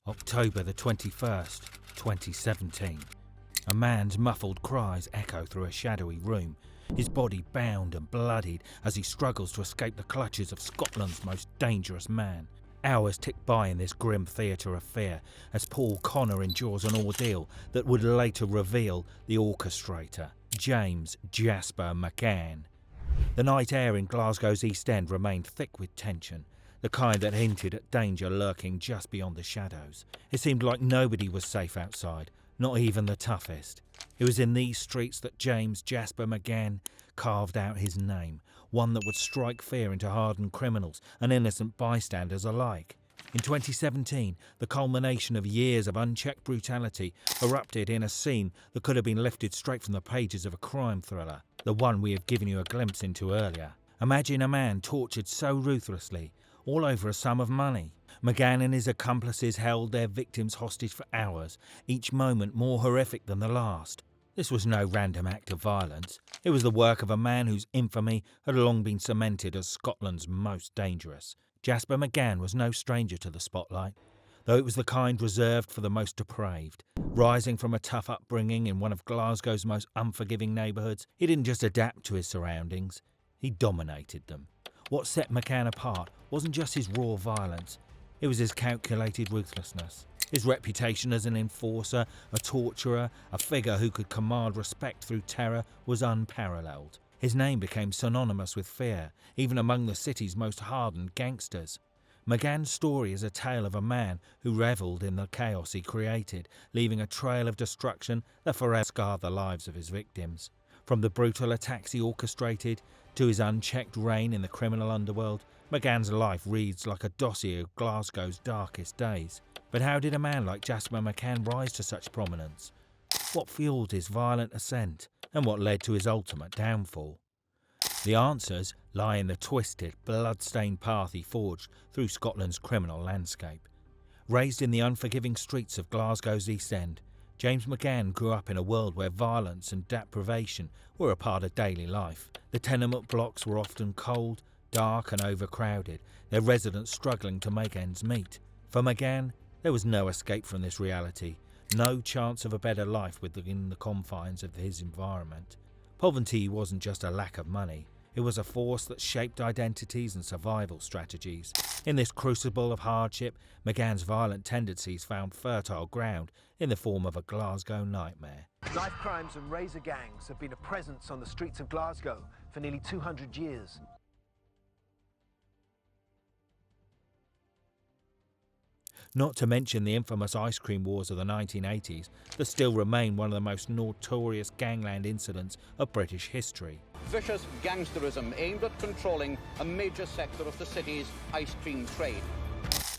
October the 21st, 2017. A man's muffled cries echo through a shadowy room, his body bound and bloodied as he struggles to escape the clutches of Scotland's most dangerous man. Hours tick by in this grim theatre of fear as Paul Connor endures an ordeal that would later reveal the orchestrator, James Jasper McCann. The night air in Glasgow's East End remained thick with tension, the kind that hinted at danger lurking just beyond the shadows. It seemed like nobody was safe outside, not even the toughest. It was in these streets that James Jasper McCann carved out his name, one that would strike fear into hardened criminals and innocent bystanders alike. In 2017, the culmination of years of unchecked brutality erupted in a scene that could have been lifted straight from the pages of a crime thriller, the one we have given you a glimpse into earlier. Imagine a man tortured so ruthlessly, all over a sum of money. McGann and his accomplices held their victims hostage for hours, each moment more horrific than the last. This was no random act of violence. It was the work of a man whose infamy had long been cemented as Scotland's most dangerous. Jasper McCann was no stranger to the spotlight, though it was the kind reserved for the most depraved. Rising from a tough upbringing in one of Glasgow's most unforgiving neighbourhoods, he didn't just adapt to his surroundings, he dominated them. What set McCann apart wasn't just his raw violence, it was his calculated ruthlessness. His reputation as an enforcer, a torturer, a figure who could command respect through terror was unparalleled. His name became synonymous with fear, even among the city's most hardened gangsters. McGann's story is a tale of a man who revelled in the chaos he created, leaving a trail of destruction that forever scarred the lives of his victims. From the brutal attacks he orchestrated to his unchecked reign in the criminal underworld, McGann's life reads like a dossier of Glasgow's darkest days. But how did a man like Jasper McCann rise to such prominence? What fueled his violent ascent, and what led to his ultimate downfall? The answers lie in the twisted, blood-stained path he forged through Scotland's criminal landscape. Raised in the unforgiving streets of Glasgow's East End, James McGann grew up in a world where violence and deprivation were a part of daily life. The tenement blocks were often cold, dark and overcrowded, their residents struggling to make ends meet. For McGann, there was no escape from this reality, no chance of a better life within the confines of his environment. Poverty wasn't just a lack of money, it was a force that shaped identities and survival strategies. In this crucible of hardship, McGann's violent tendencies found fertile ground in the form of a Glasgow nightmare. Knife crimes and razor gangs have been a presence on the streets of Glasgow for nearly 200 years. Not to mention the infamous ice cream wars of the 1980s that still remain one of the most notorious gangland incidents of British history. Vicious gangsterism aimed at controlling a major sector of the city's ice cream trade.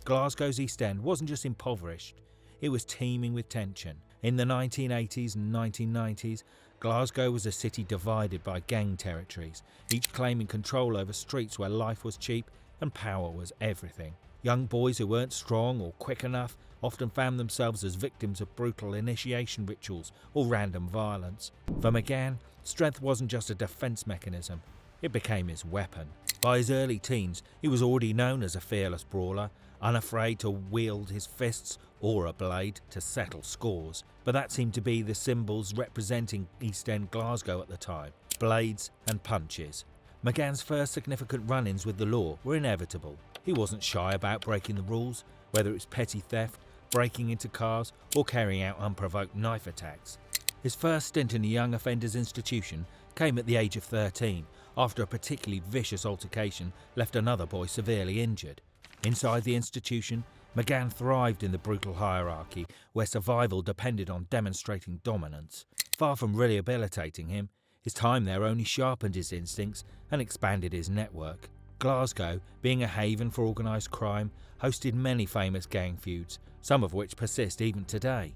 Glasgow's East End wasn't just impoverished, it was teeming with tension. In the 1980s and 1990s, Glasgow was a city divided by gang territories, each claiming control over streets where life was cheap and power was everything. Young boys who weren't strong or quick enough often found themselves as victims of brutal initiation rituals or random violence. For McGann, strength wasn't just a defense mechanism, it became his weapon. By his early teens, he was already known as a fearless brawler, unafraid to wield his fists or a blade to settle scores. But that seemed to be the symbols representing East End Glasgow at the time: blades and punches. McGann's first significant run-ins with the law were inevitable. He wasn't shy about breaking the rules, whether it was petty theft, breaking into cars, or carrying out unprovoked knife attacks. His first stint in a young offenders institution came at the age of 13, after a particularly vicious altercation left another boy severely injured. Inside the institution, McGann thrived in the brutal hierarchy, where survival depended on demonstrating dominance. Far from rehabilitating him, his time there only sharpened his instincts and expanded his network. Glasgow, being a haven for organised crime, hosted many famous gang feuds, some of which persist even today.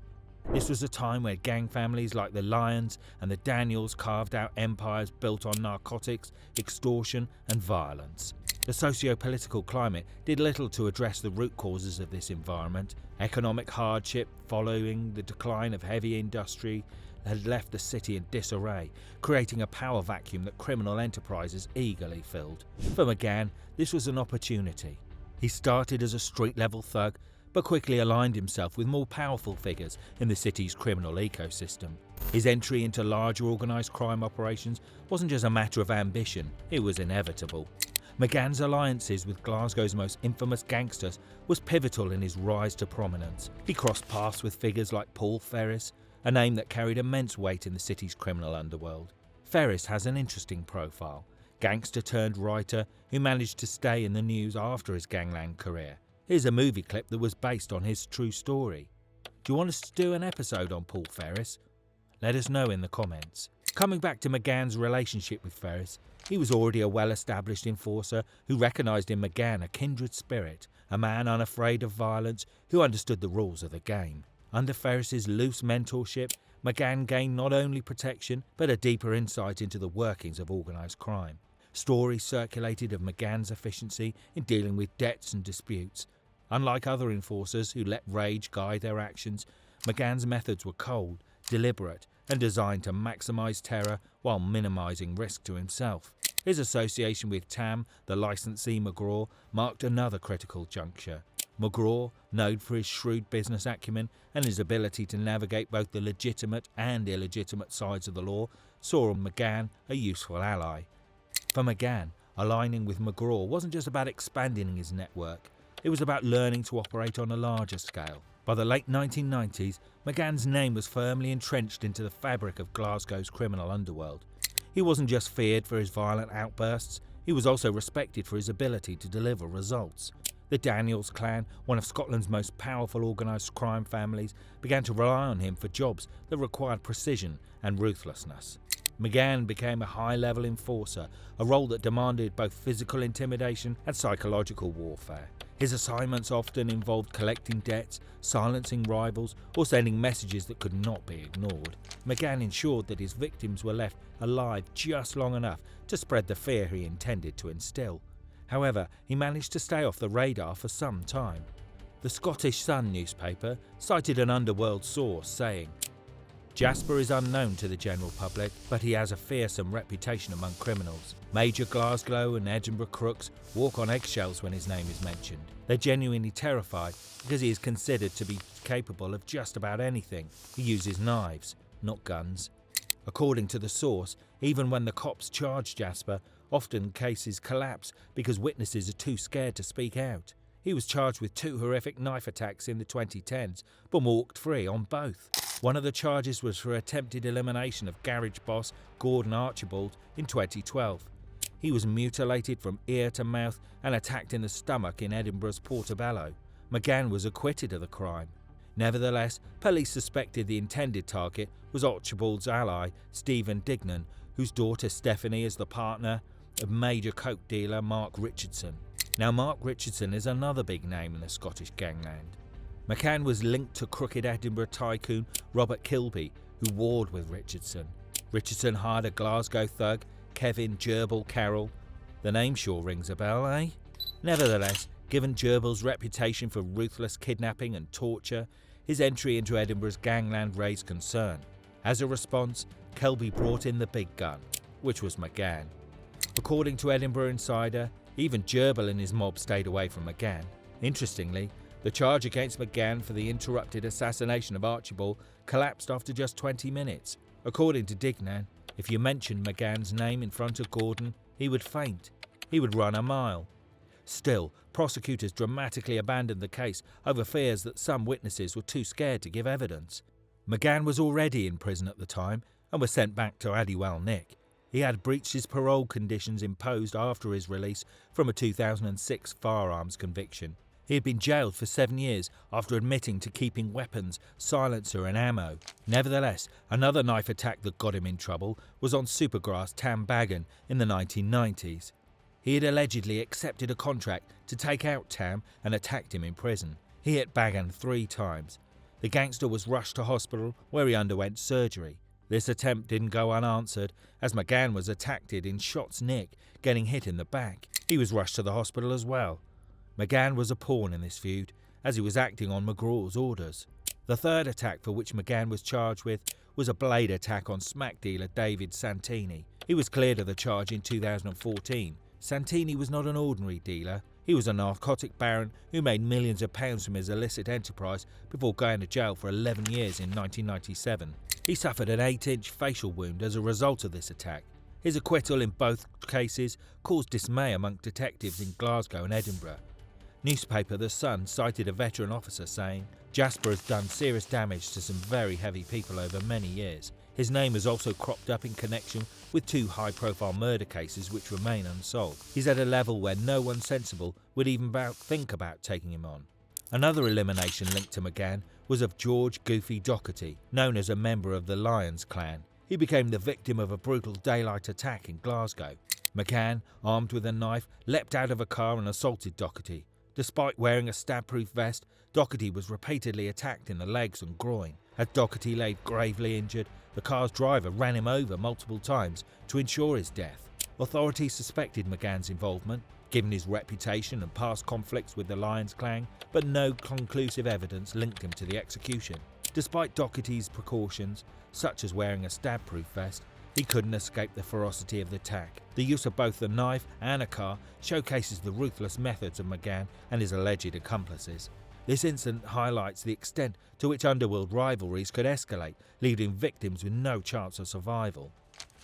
This was a time where gang families like the Lyons and the Daniels carved out empires built on narcotics, extortion and violence. The socio-political climate did little to address the root causes of this environment. Economic hardship following the decline of heavy industry had left the city in disarray, creating a power vacuum that criminal enterprises eagerly filled. For McGann, this was an opportunity. He started as a street-level thug, but quickly aligned himself with more powerful figures in the city's criminal ecosystem. His entry into larger organised crime operations wasn't just a matter of ambition, it was inevitable. McGann's alliances with Glasgow's most infamous gangsters was pivotal in his rise to prominence. He crossed paths with figures like Paul Ferris, a name that carried immense weight in the city's criminal underworld. Ferris has an interesting profile. Gangster turned writer who managed to stay in the news after his Gangland career. Here's a movie clip that was based on his true story. Do you want us to do an episode on Paul Ferris? Let us know in the comments. Coming back to McGann's relationship with Ferris, he was already a well-established enforcer who recognised in McGann a kindred spirit, a man unafraid of violence who understood the rules of the game. Under Ferris's loose mentorship, McGann gained not only protection but a deeper insight into the workings of organised crime. Stories circulated of McGann's efficiency in dealing with debts and disputes. Unlike other enforcers who let rage guide their actions, McGann's methods were cold, deliberate, and designed to maximise terror while minimising risk to himself. His association with Tam, the licensee McGraw, marked another critical juncture. McGraw, known for his shrewd business acumen and his ability to navigate both the legitimate and illegitimate sides of the law, saw in McGann a useful ally. For McGann, aligning with McGraw wasn't just about expanding his network, it was about learning to operate on a larger scale. By the late 1990s, McGann's name was firmly entrenched into the fabric of Glasgow's criminal underworld. He wasn't just feared for his violent outbursts, he was also respected for his ability to deliver results. The Daniels clan, one of Scotland's most powerful organised crime families, began to rely on him for jobs that required precision and ruthlessness. McGann became a high-level enforcer, a role that demanded both physical intimidation and psychological warfare. His assignments often involved collecting debts, silencing rivals, or sending messages that could not be ignored. McGann ensured that his victims were left alive just long enough to spread the fear he intended to instill. However, he managed to stay off the radar for some time. The Scottish Sun newspaper cited an underworld source saying, "Jasper is unknown to the general public, but he has a fearsome reputation among criminals. Major Glasgow and Edinburgh crooks walk on eggshells when his name is mentioned. They're genuinely terrified because he is considered to be capable of just about anything. He uses knives, not guns." According to the source, even when the cops charge Jasper, often cases collapse because witnesses are too scared to speak out. He was charged with 2 horrific knife attacks in the 2010s, but walked free on both. One of the charges was for attempted elimination of garage boss Gordon Archibald in 2012. He was mutilated from ear to mouth and attacked in the stomach in Edinburgh's Portobello. McGann was acquitted of the crime. Nevertheless, police suspected the intended target was Archibald's ally, Stephen Dignan, whose daughter Stephanie is the partner of major coke dealer Mark Richardson. Now, Mark Richardson is another big name in the Scottish gangland. McCann was linked to crooked Edinburgh tycoon Robert Kilby, who warred with Richardson. Richardson hired a Glasgow thug, Kevin Gerbil Carroll. The name sure rings a bell, eh? Nevertheless, given Gerbil's reputation for ruthless kidnapping and torture, his entry into Edinburgh's gangland raised concern. As a response, Kilby brought in the big gun, which was McGann. According to Edinburgh Insider, even Gerbil and his mob stayed away from McGann. Interestingly, the charge against McGann for the interrupted assassination of Archibald collapsed after just 20 minutes. According to Dignan, if you mentioned McGann's name in front of Gordon, he would faint. He would run a mile. Still, prosecutors dramatically abandoned the case over fears that some witnesses were too scared to give evidence. McGann was already in prison at the time and was sent back to Addiewell Nick. He had breached his parole conditions imposed after his release from a 2006 firearms conviction. He had been jailed for 7 years after admitting to keeping weapons, silencer and ammo. Nevertheless, another knife attack that got him in trouble was on Supergrass Tam Baggan in the 1990s. He had allegedly accepted a contract to take out Tam and attacked him in prison. He hit Baggan 3 times. The gangster was rushed to hospital where he underwent surgery. This attempt didn't go unanswered as McGann was attacked in Shots Nick, getting hit in the back. He was rushed to the hospital as well. McGann was a pawn in this feud, as he was acting on McGraw's orders. The third attack for which McGann was charged with was a blade attack on smack dealer David Santini. He was cleared of the charge in 2014. Santini was not an ordinary dealer. He was a narcotic baron who made millions of pounds from his illicit enterprise before going to jail for 11 years in 1997. He suffered an 8-inch facial wound as a result of this attack. His acquittal in both cases caused dismay among detectives in Glasgow and Edinburgh. Newspaper The Sun cited a veteran officer saying, "Jasper has done serious damage to some very heavy people over many years. His name has also cropped up in connection with 2 high-profile murder cases which remain unsolved. He's at a level where no one sensible would even think about taking him on." Another elimination linked to McGann was of George Goofy Doherty, known as a member of the Lions clan. He became the victim of a brutal daylight attack in Glasgow. McCann, armed with a knife, leapt out of a car and assaulted Doherty. Despite wearing a stab-proof vest, Doherty was repeatedly attacked in the legs and groin. As Doherty lay gravely injured, the car's driver ran him over multiple times to ensure his death. Authorities suspected McGann's involvement, given his reputation and past conflicts with the Lions clan, but no conclusive evidence linked him to the execution. Despite Doherty's precautions, such as wearing a stab-proof vest, he couldn't escape the ferocity of the attack. The use of both the knife and a car showcases the ruthless methods of McGann and his alleged accomplices. This incident highlights the extent to which underworld rivalries could escalate, leaving victims with no chance of survival.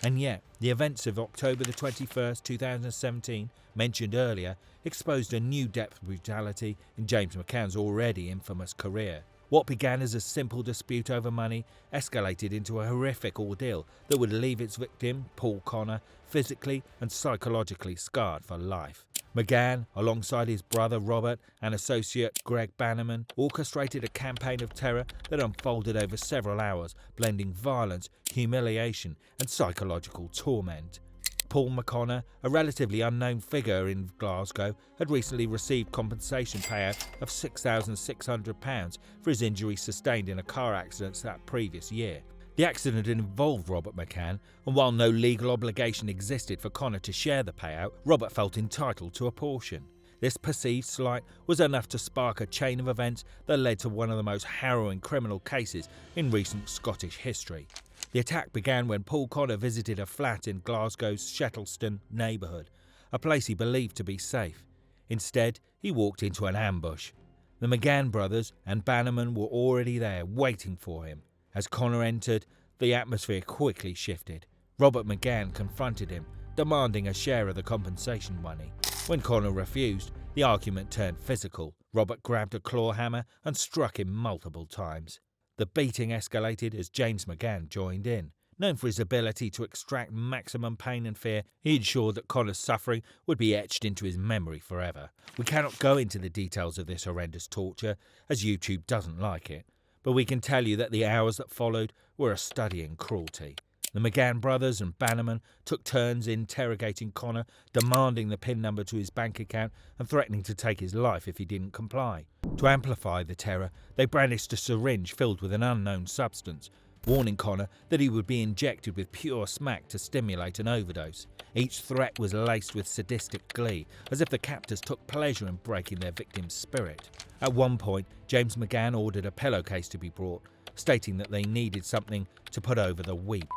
And yet, the events of October the 21st, 2017, mentioned earlier, exposed a new depth of brutality in James McCann's already infamous career. What began as a simple dispute over money escalated into a horrific ordeal that would leave its victim, Paul Connor, physically and psychologically scarred for life. McGann, alongside his brother Robert and associate Greg Bannerman, orchestrated a campaign of terror that unfolded over several hours, blending violence, humiliation and psychological torment. Paul McConnor, a relatively unknown figure in Glasgow, had recently received compensation payout of £6,600 for his injuries sustained in a car accident that previous year. The accident involved Robert McCann, and while no legal obligation existed for Connor to share the payout, Robert felt entitled to a portion. This perceived slight was enough to spark a chain of events that led to one of the most harrowing criminal cases in recent Scottish history. The attack began when Paul Connor visited a flat in Glasgow's Shettleston neighbourhood, a place he believed to be safe. Instead, he walked into an ambush. The McGann brothers and Bannerman were already there, waiting for him. As Connor entered, the atmosphere quickly shifted. Robert McGann confronted him, demanding a share of the compensation money. When Connor refused, the argument turned physical. Robert grabbed a claw hammer and struck him multiple times. The beating escalated as James McGann joined in. Known for his ability to extract maximum pain and fear, he ensured that Connor's suffering would be etched into his memory forever. We cannot go into the details of this horrendous torture, as YouTube doesn't like it, but we can tell you that the hours that followed were a study in cruelty. The McGann brothers and Bannerman took turns interrogating Connor, demanding the PIN number to his bank account and threatening to take his life if he didn't comply. To amplify the terror, they brandished a syringe filled with an unknown substance, warning Connor that he would be injected with pure smack to stimulate an overdose. Each threat was laced with sadistic glee, as if the captors took pleasure in breaking their victim's spirit. At one point, James McGann ordered a pillowcase to be brought, stating that they needed something to put over the weak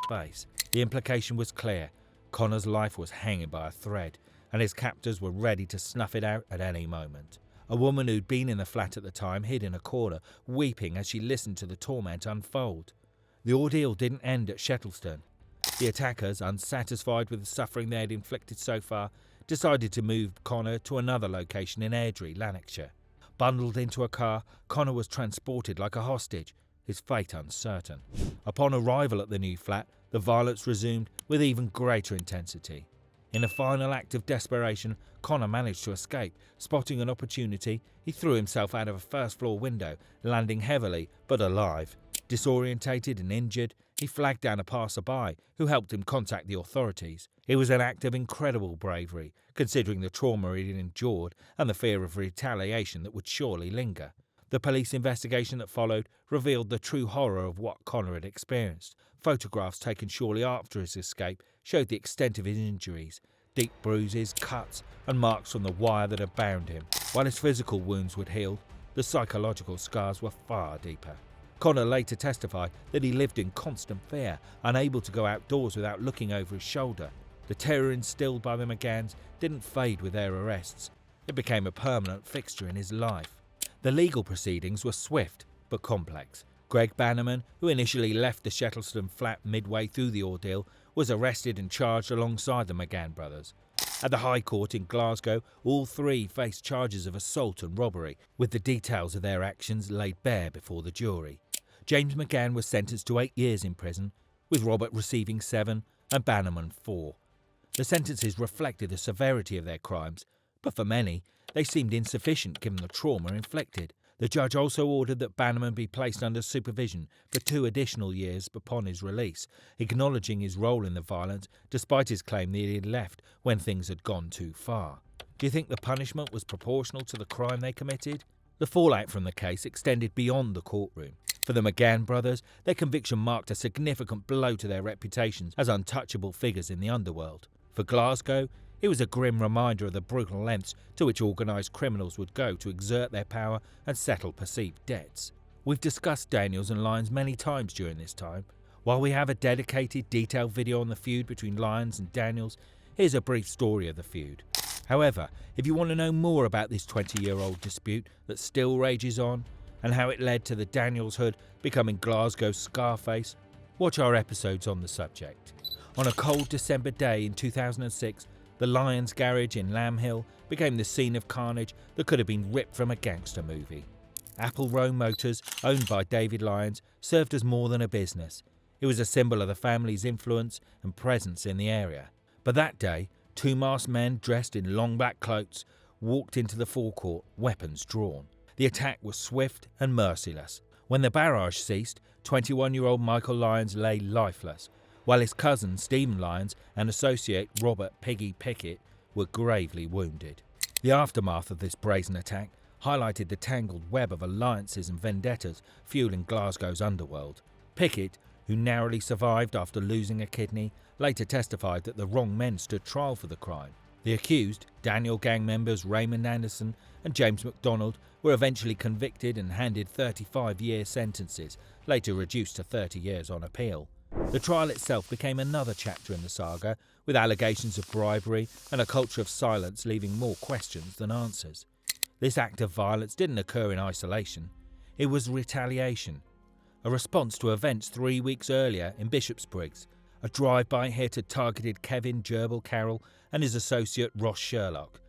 face. The implication was clear. Connor's life was hanging by a thread, and his captors were ready to snuff it out at any moment. A woman who'd been in the flat at the time hid in a corner, weeping as she listened to the torment unfold. The ordeal didn't end at Shettleston. The attackers, unsatisfied with the suffering they had inflicted so far, decided to move Connor to another location in Airdrie, Lanarkshire. Bundled into a car, Connor was transported like a hostage, his fate uncertain. Upon arrival at the new flat, the violence resumed with even greater intensity. In a final act of desperation, Connor managed to escape. Spotting an opportunity, he threw himself out of a first-floor window, landing heavily but alive. Disorientated and injured, he flagged down a passerby who helped him contact the authorities. It was an act of incredible bravery, considering the trauma he had endured and the fear of retaliation that would surely linger. The police investigation that followed revealed the true horror of what Connor had experienced. Photographs taken shortly after his escape showed the extent of his injuries, deep bruises, cuts and marks from the wire that had bound him. While his physical wounds would heal, the psychological scars were far deeper. Connor later testified that he lived in constant fear, unable to go outdoors without looking over his shoulder. The terror instilled by the McGanns didn't fade with their arrests. It became a permanent fixture in his life. The legal proceedings were swift but complex. Greg Bannerman, who initially left the Shettleston flat midway through the ordeal, was arrested and charged alongside the McGann brothers. At the High Court in Glasgow, all three faced charges of assault and robbery, with the details of their actions laid bare before the jury. James McGann was sentenced to 8 years in prison, with Robert receiving 7 and Bannerman 4. The sentences reflected the severity of their crimes, but for many, they seemed insufficient given the trauma inflicted. The judge also ordered that Bannerman be placed under supervision for 2 additional years upon his release, acknowledging his role in the violence despite his claim that he had left when things had gone too far. Do you think the punishment was proportional to the crime they committed? The fallout from the case extended beyond the courtroom. For the McGann brothers, their conviction marked a significant blow to their reputations as untouchable figures in the underworld. For Glasgow, it was a grim reminder of the brutal lengths to which organised criminals would go to exert their power and settle perceived debts. We've discussed Daniels and Lyons many times during this time. While we have a dedicated, detailed video on the feud between Lyons and Daniels, here's a brief story of the feud. However, if you want to know more about this 20-year-old dispute that still rages on, and how it led to the Daniels Hood becoming Glasgow's Scarface, watch our episodes on the subject. On a cold December day in 2006, the Lyons garage in Lamb Hill became the scene of carnage that could have been ripped from a gangster movie. Apple Row Motors, owned by David Lyons, served as more than a business. It was a symbol of the family's influence and presence in the area. But that day, 2 masked men dressed in long black cloaks walked into the forecourt, weapons drawn. The attack was swift and merciless. When the barrage ceased, 21-year-old Michael Lyons lay lifeless, while his cousin Stephen Lyons and associate Robert Piggy Pickett were gravely wounded. The aftermath of this brazen attack highlighted the tangled web of alliances and vendettas fueling Glasgow's underworld. Pickett, who narrowly survived after losing a kidney, later testified that the wrong men stood trial for the crime. The accused, Daniel gang members Raymond Anderson and James MacDonald, were eventually convicted and handed 35-year sentences, later reduced to 30 years on appeal. The trial itself became another chapter in the saga, with allegations of bribery and a culture of silence leaving more questions than answers. This act of violence didn't occur in isolation. It was retaliation, a response to events 3 weeks earlier in Bishopsbriggs. A drive-by hit had targeted Kevin Gerbil Carroll and his associate Ross Sherlock.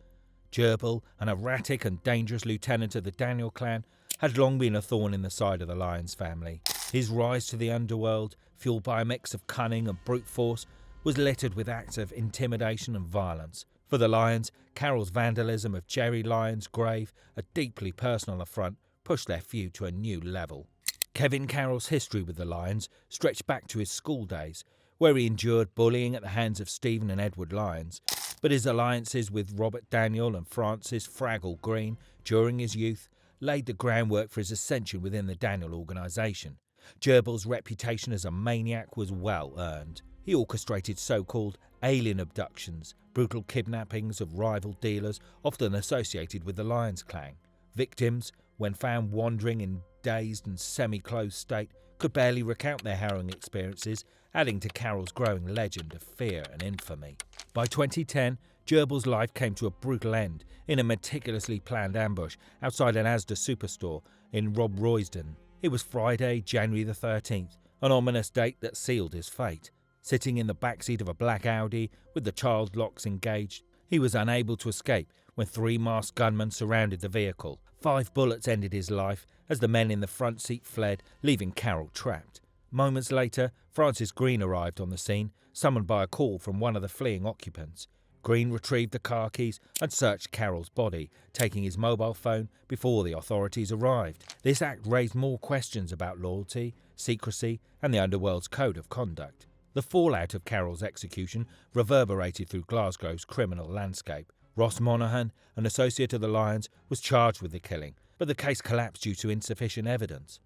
Gerbil, an erratic and dangerous lieutenant of the Daniel clan, had long been a thorn in the side of the Lyons family. His rise to the underworld, fueled by a mix of cunning and brute force, was littered with acts of intimidation and violence. For the Lyons, Carroll's vandalism of Jerry Lyons' grave, a deeply personal affront, pushed their feud to a new level. Kevin Carroll's history with the Lyons stretched back to his school days, where he endured bullying at the hands of Stephen and Edward Lyons, but his alliances with Robert Daniel and Francis Fraggle Green during his youth laid the groundwork for his ascension within the Daniel organisation. Gerbil's reputation as a maniac was well earned. He orchestrated so-called alien abductions, brutal kidnappings of rival dealers often associated with the Lyons clan. Victims, when found wandering in dazed and semi-closed state, could barely recount their harrowing experiences, adding to Carroll's growing legend of fear and infamy. By 2010, Gerbil's life came to a brutal end in a meticulously planned ambush outside an Asda superstore in Rob Royston. It was Friday, January the 13th, an ominous date that sealed his fate. Sitting in the backseat of a black Audi with the child locks engaged, he was unable to escape when 3 masked gunmen surrounded the vehicle. 5 bullets ended his life as the men in the front seat fled, leaving Carroll trapped. Moments later, Francis Green arrived on the scene, summoned by a call from one of the fleeing occupants. Green retrieved the car keys and searched Carroll's body, taking his mobile phone before the authorities arrived. This act raised more questions about loyalty, secrecy, and the underworld's code of conduct. The fallout of Carroll's execution reverberated through Glasgow's criminal landscape. Ross Monaghan, an associate of the Lyons, was charged with the killing, but the case collapsed due to insufficient evidence.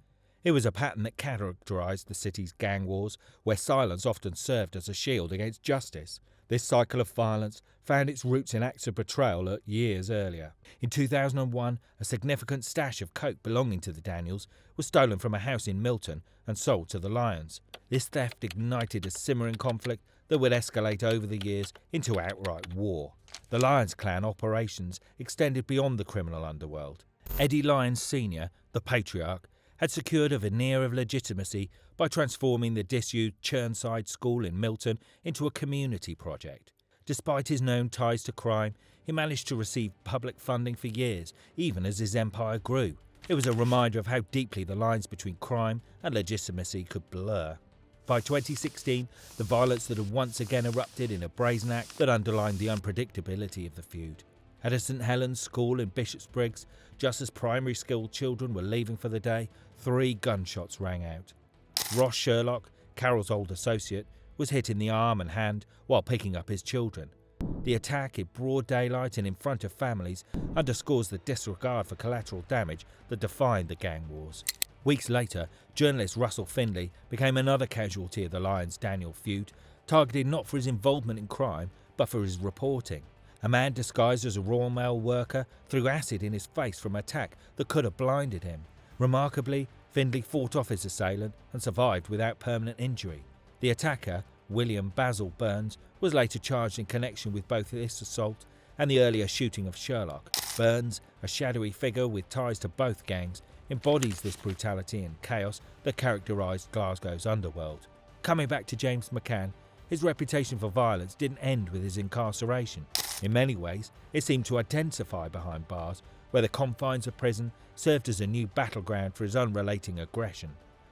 It was a pattern that characterised the city's gang wars, where silence often served as a shield against justice. This cycle of violence found its roots in acts of betrayal years earlier. In 2001, a significant stash of coke belonging to the Daniels was stolen from a house in Milton and sold to the Lyons. This theft ignited a simmering conflict that would escalate over the years into outright war. the Lyons clan operations extended beyond the criminal underworld. Eddie Lyons Sr., the patriarch, had secured a veneer of legitimacy by transforming the disused Churnside School in Milton into a community project. Despite his known ties to crime, he managed to receive public funding for years, even as his empire grew. It was a reminder of how deeply the lines between crime and legitimacy could blur. By 2016, the violence that had once again erupted in a brazen act that underlined the unpredictability of the feud. At a St Helens school in Bishopsbriggs, just as primary school children were leaving for the day, 3 gunshots rang out. Ross Sherlock, Carol's old associate, was hit in the arm and hand while picking up his children. The attack in broad daylight and in front of families underscores the disregard for collateral damage that defined the gang wars. Weeks later, journalist Russell Findlay became another casualty of the Lyons-Daniel feud, targeted not for his involvement in crime, but for his reporting. A man disguised as a Royal Mail worker threw acid in his face from an attack that could have blinded him. Remarkably, Findlay fought off his assailant and survived without permanent injury. The attacker, William Basil Burns, was later charged in connection with both this assault and the earlier shooting of Sherlock. Burns, a shadowy figure with ties to both gangs, embodies this brutality and chaos that characterised Glasgow's underworld. Coming back to James McCann, his reputation for violence didn't end with his incarceration. In many ways, it seemed to intensify behind bars, where the confines of prison served as a new battleground for his unrelenting aggression.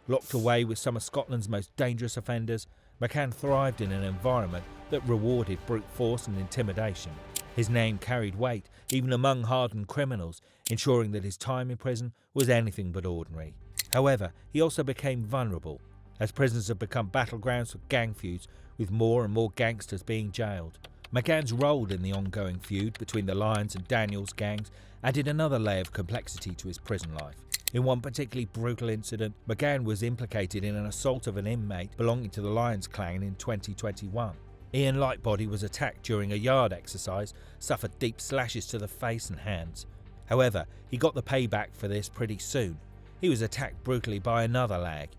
Locked away with some of Scotland's most dangerous offenders, McCann thrived in an environment that rewarded brute force and intimidation. His name carried weight even among hardened criminals, ensuring that his time in prison was anything but ordinary. However, he also became vulnerable, as prisons have become battlegrounds for gang feuds, with more and more gangsters being jailed. McCann's role in the ongoing feud between the Lyons and Daniels gangs added another layer of complexity to his prison life. In one particularly brutal incident, McCann was implicated in an assault of an inmate belonging to the Lyons clan in 2021. Ian Lightbody was attacked during a yard exercise, suffered deep slashes to the face and hands. However, he got the payback for this pretty soon. He was attacked brutally by another lag.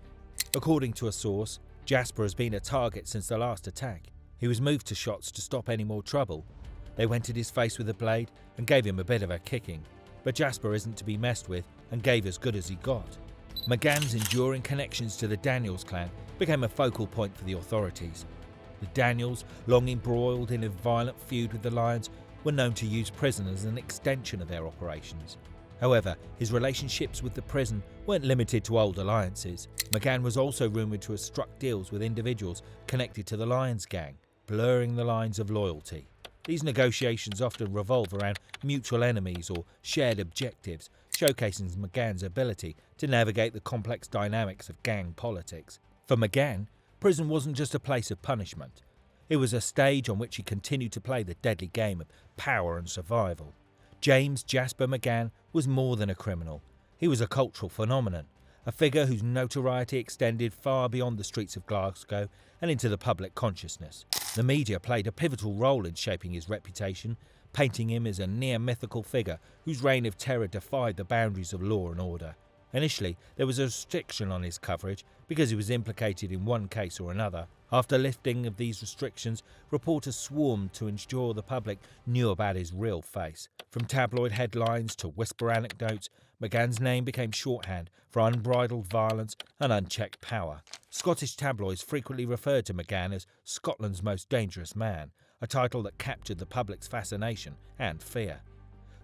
According to a source, Jasper has been a target since the last attack. He was moved to shots to stop any more trouble. They went at his face with a blade and gave him a bit of a kicking. But Jasper isn't to be messed with and gave as good as he got. McGann's enduring connections to the Daniels clan became a focal point for the authorities. The Daniels, long embroiled in a violent feud with the Lyons, were known to use prison as an extension of their operations. However, his relationships with the prison weren't limited to old alliances. McCann was also rumoured to have struck deals with individuals connected to the Lyons gang, blurring the lines of loyalty. These negotiations often revolve around mutual enemies or shared objectives, showcasing McGann's ability to navigate the complex dynamics of gang politics. For McGann, prison wasn't just a place of punishment. It was a stage on which he continued to play the deadly game of power and survival. James Jasper McCann was more than a criminal. He was a cultural phenomenon, a figure whose notoriety extended far beyond the streets of Glasgow and into the public consciousness. The media played a pivotal role in shaping his reputation, painting him as a near-mythical figure whose reign of terror defied the boundaries of law and order. Initially, there was a restriction on his coverage because he was implicated in one case or another. After lifting of these restrictions, reporters swarmed to ensure the public knew about his real face. From tabloid headlines to whisper anecdotes, McGann's name became shorthand for unbridled violence and unchecked power. Scottish tabloids frequently referred to McGann as Scotland's most dangerous man, a title that captured the public's fascination and fear.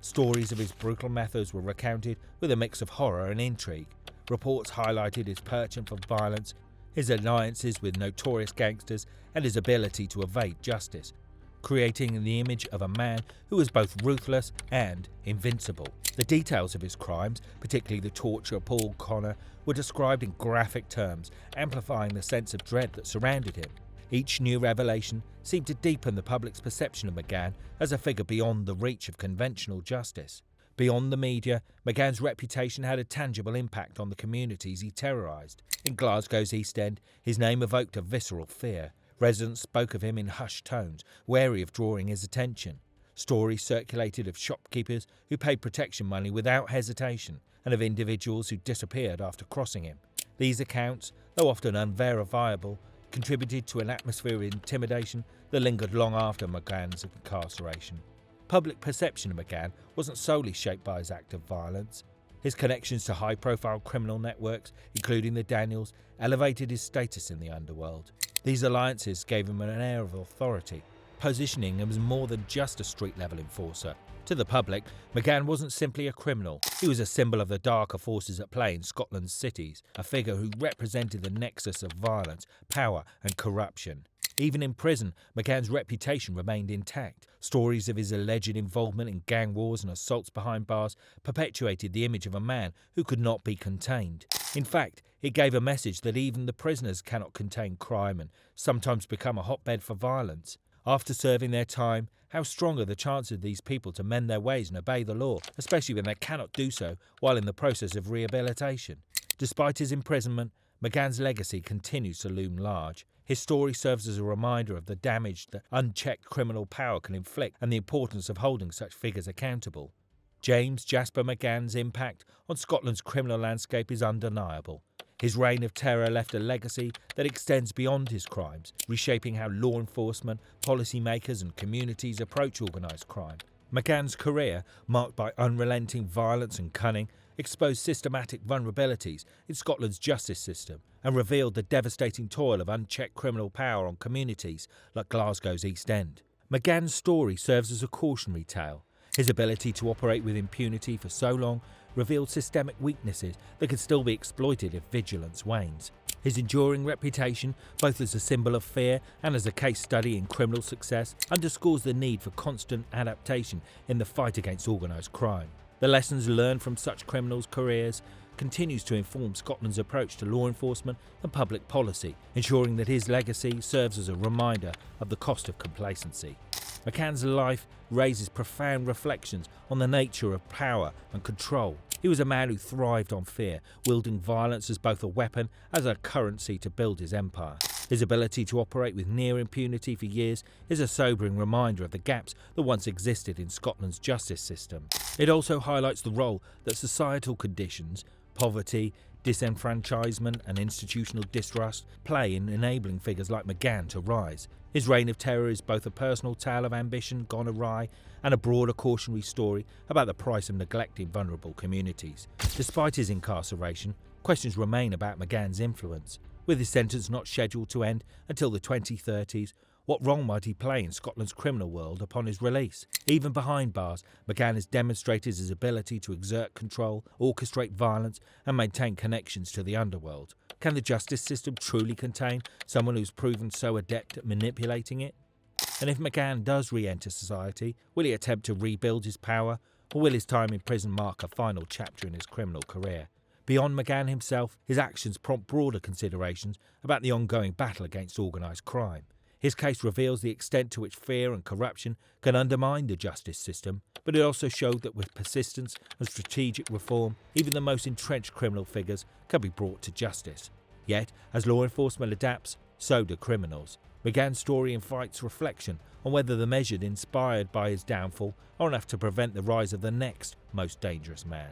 Stories of his brutal methods were recounted with a mix of horror and intrigue. Reports highlighted his penchant for violence, his alliances with notorious gangsters, and his ability to evade justice, creating the image of a man who was both ruthless and invincible. The details of his crimes, particularly the torture of Paul Connor, were described in graphic terms, amplifying the sense of dread that surrounded him. Each new revelation seemed to deepen the public's perception of McGann as a figure beyond the reach of conventional justice. Beyond the media, McGann's reputation had a tangible impact on the communities he terrorised. In Glasgow's East End, his name evoked a visceral fear. Residents spoke of him in hushed tones, wary of drawing his attention. Stories circulated of shopkeepers who paid protection money without hesitation, and of individuals who disappeared after crossing him. These accounts, though often unverifiable, contributed to an atmosphere of intimidation that lingered long after McGann's incarceration. Public perception of McGann wasn't solely shaped by his act of violence. His connections to high-profile criminal networks, including the Daniels, elevated his status in the underworld. These alliances gave him an air of authority, positioning him as more than just a street-level enforcer. To the public, McGann wasn't simply a criminal. He was a symbol of the darker forces at play in Scotland's cities, a figure who represented the nexus of violence, power and corruption. Even in prison, McGann's reputation remained intact. Stories of his alleged involvement in gang wars and assaults behind bars perpetuated the image of a man who could not be contained. In fact, it gave a message that even the prisoners cannot contain crime and sometimes become a hotbed for violence. After serving their time, how strong are the chances of these people to mend their ways and obey the law, especially when they cannot do so while in the process of rehabilitation? Despite his imprisonment, McGann's legacy continues to loom large. His story serves as a reminder of the damage that unchecked criminal power can inflict and the importance of holding such figures accountable. Jasper McCann's impact on Scotland's criminal landscape is undeniable. His reign of terror left a legacy that extends beyond his crimes, reshaping how law enforcement, policymakers and communities approach organised crime. McGann's career, marked by unrelenting violence and cunning, exposed systematic vulnerabilities in Scotland's justice system and revealed the devastating toll of unchecked criminal power on communities like Glasgow's East End. McGann's story serves as a cautionary tale. His ability to operate with impunity for so long revealed systemic weaknesses that could still be exploited if vigilance wanes. His enduring reputation, both as a symbol of fear and as a case study in criminal success, underscores the need for constant adaptation in the fight against organised crime. The lessons learned from such criminals' careers continues to inform Scotland's approach to law enforcement and public policy, ensuring that his legacy serves as a reminder of the cost of complacency. McCann's life raises profound reflections on the nature of power and control. He was a man who thrived on fear, wielding violence as both a weapon and as a currency to build his empire. His ability to operate with near impunity for years is a sobering reminder of the gaps that once existed in Scotland's justice system. It also highlights the role that societal conditions, poverty, disenfranchisement and institutional distrust play in enabling figures like McGann to rise. His reign of terror is both a personal tale of ambition gone awry and a broader cautionary story about the price of neglecting vulnerable communities. Despite his incarceration, questions remain about McGann's influence. With his sentence not scheduled to end until the 2030s, what role might he play in Scotland's criminal world upon his release? Even behind bars, McGann has demonstrated his ability to exert control, orchestrate violence and maintain connections to the underworld. Can the justice system truly contain someone who's proven so adept at manipulating it? And if McGann does re-enter society, will he attempt to rebuild his power, or will his time in prison mark a final chapter in his criminal career? Beyond McGann himself, his actions prompt broader considerations about the ongoing battle against organised crime. His case reveals the extent to which fear and corruption can undermine the justice system, but it also showed that with persistence and strategic reform, even the most entrenched criminal figures can be brought to justice. Yet, as law enforcement adapts, so do criminals. McGann's story invites reflection on whether the measures inspired by his downfall are enough to prevent the rise of the next most dangerous man.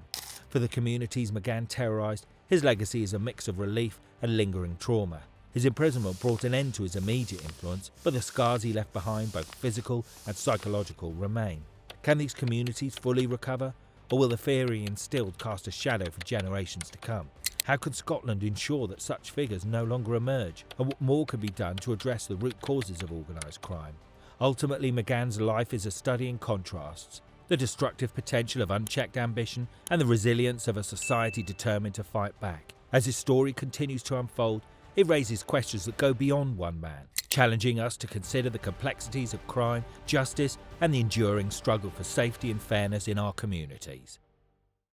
For the communities McGann terrorised, his legacy is a mix of relief and lingering trauma. His imprisonment brought an end to his immediate influence, but the scars he left behind, both physical and psychological, remain. Can these communities fully recover, or will the fear he instilled cast a shadow for generations to come? How can Scotland ensure that such figures no longer emerge, and what more can be done to address the root causes of organised crime? Ultimately, McGann's life is a study in contrasts, the destructive potential of unchecked ambition and the resilience of a society determined to fight back. As his story continues to unfold, it raises questions that go beyond one man, challenging us to consider the complexities of crime, justice, and the enduring struggle for safety and fairness in our communities.